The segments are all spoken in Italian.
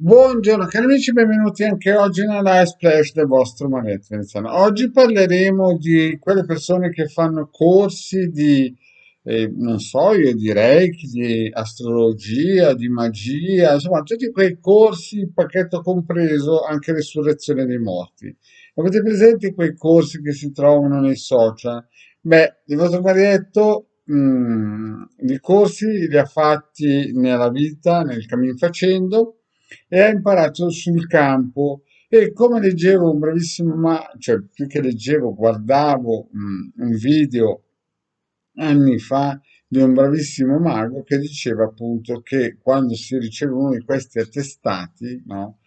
Buongiorno cari amici, benvenuti anche oggi nella Live Splash del vostro Marietto Veneziano. Oggi parleremo di quelle persone che fanno corsi di, non so, io di Reiki, di astrologia, di magia, insomma, tutti quei corsi, pacchetto compreso, anche resurrezione dei morti. Avete presente quei corsi che si trovano nei social? Beh, il vostro Marietto, di corsi li ha fatti nella vita, nel cammin facendo e ha imparato sul campo. E come leggevo un bravissimo, cioè più che leggevo, guardavo un video anni fa di un bravissimo mago che diceva appunto che quando si riceve uno di questi attestati, no,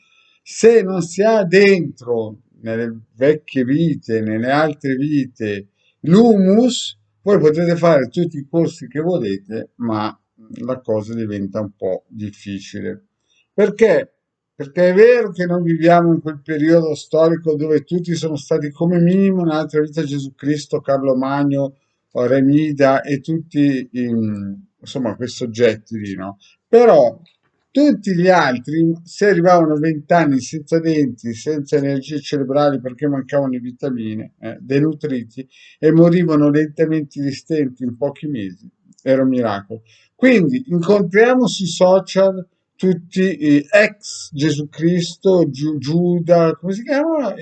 se non si ha dentro nelle vecchie vite, nelle altre vite, l'humus, voi potete fare tutti i corsi che volete, ma la cosa diventa un po' difficile. Perché? Perché è vero che non viviamo in quel periodo storico dove tutti sono stati come minimo nell'altra vita Gesù Cristo, Carlo Magno, Remida e tutti insomma quei soggetti lì, no? Però tutti gli altri, se arrivavano 20 anni senza denti, senza energie cerebrali perché mancavano le vitamine, denutriti, e morivano lentamente di stenti in pochi mesi, era un miracolo. Quindi incontriamo sui social tutti ex Gesù Cristo, Giuda, come si chiama?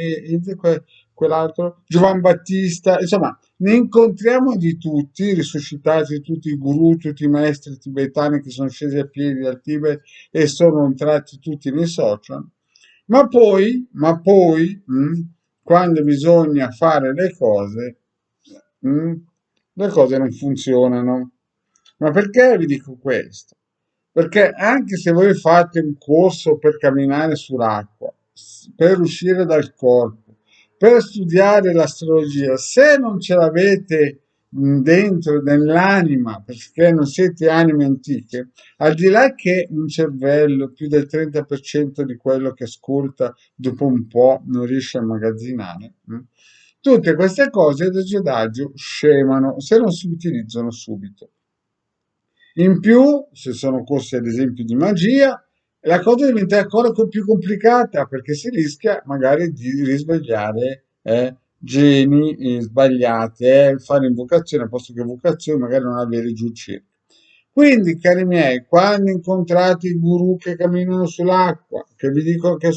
Quell'altro, Giovan Battista, insomma, ne incontriamo di tutti, risuscitati tutti i guru, tutti i maestri tibetani che sono scesi a piedi dal Tibet e sono entrati tutti nei social. Ma poi, quando bisogna fare mh, le cose non funzionano. Ma perché vi dico questo? Perché anche se voi fate un corso per camminare sull'acqua, per uscire dal corpo, per studiare l'astrologia, se non ce l'avete dentro nell'anima, perché non siete anime antiche, al di là che un cervello, più del 30% di quello che ascolta, dopo un po' non riesce a immagazzinare, tutte queste cose ad agio scemano se non si utilizzano subito. In più, se sono corsi ad esempio di magia, la cosa diventa ancora più complicata perché si rischia magari di risvegliare geni sbagliati, fare invocazione al posto che vocazione, magari non avere giù il cerchio. Quindi, cari miei, quando incontrate i guru che camminano sull'acqua, che vi dicono che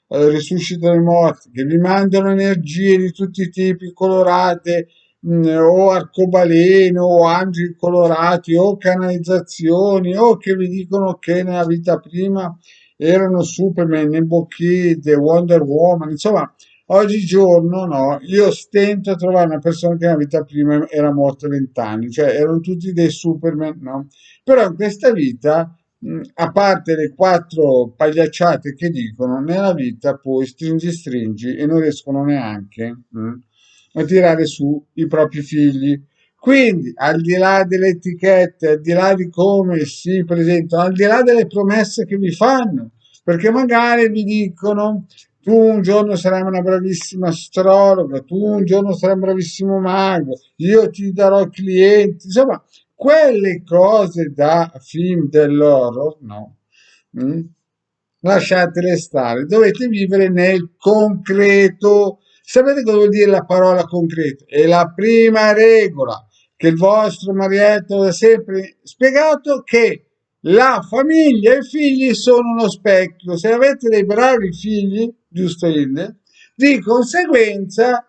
risuscitano i morti, che vi mandano energie di tutti i tipi colorate, o arcobaleno o angeli colorati o canalizzazioni o che vi dicono che nella vita prima erano Superman, Nebo Kid, Wonder Woman, insomma, oggigiorno no, io stento a trovare una persona che nella vita prima era morta 20 anni, cioè erano tutti dei Superman, no? Però in questa vita, a parte le quattro pagliacciate che dicono, nella vita poi stringi stringi e non riescono neanche a tirare su i propri figli. Quindi, al di là delle etichette, al di là di come si presentano, al di là delle promesse che vi fanno, perché magari vi dicono tu un giorno sarai una bravissima astrologa, tu un giorno sarai un bravissimo mago, io ti darò clienti, insomma, quelle cose da film dell'horror, no. Mm? Lasciatele stare, dovete vivere nel concreto. Sapete cosa vuol dire la parola concreto? È la prima regola che il vostro Marietto ha sempre spiegato, che la famiglia e i figli sono uno specchio. Se avete dei bravi figli, giusto Inde, di conseguenza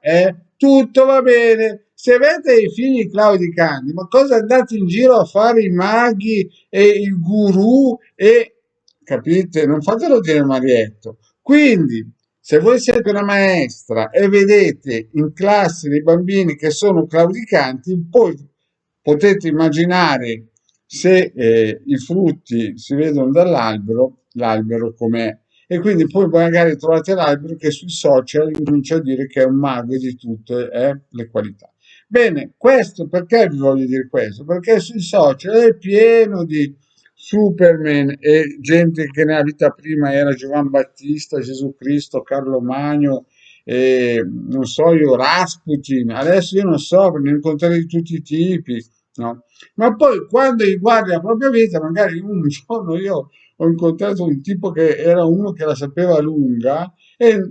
tutto va bene. Se avete dei figli claudicanti, ma cosa andate in giro a fare i maghi e il guru e capite? Non fatelo dire Marietto. Quindi, se voi siete una maestra e vedete in classe dei bambini che sono claudicanti, poi potete immaginare se i frutti si vedono dall'albero, l'albero com'è. E quindi poi magari trovate l'albero che sui social incomincia a dire che è un mago di tutte le qualità. Bene, questo perché vi voglio dire questo? Perché sui social è pieno di Superman e gente che nella vita prima era Giovan Battista, Gesù Cristo, Carlo Magno, non so io, Rasputin, adesso io non so, ne incontrare di tutti i tipi, no? Ma poi quando riguardi la propria vita, magari un giorno io ho incontrato un tipo che era uno che la sapeva lunga e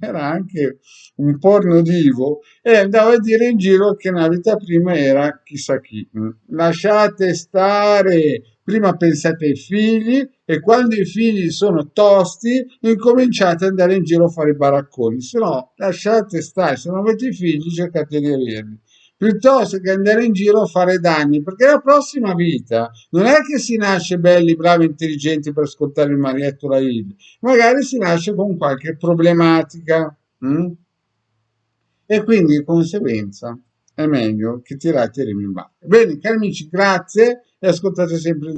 era anche un porno divo e andava a dire in giro che nella vita prima era chissà chi. Lasciate stare, prima pensate ai figli e quando i figli sono tosti incominciate ad andare in giro a fare i baracconi, se no lasciate stare, se non avete figli cercate di averli piuttosto che andare in giro a fare danni, perché la prossima vita non è che si nasce belli, bravi, intelligenti per ascoltare il marietto la Illy, magari si nasce con qualche problematica e quindi di conseguenza è meglio che tirate i remi in ballo. Bene, cari amici, grazie e ascoltate sempre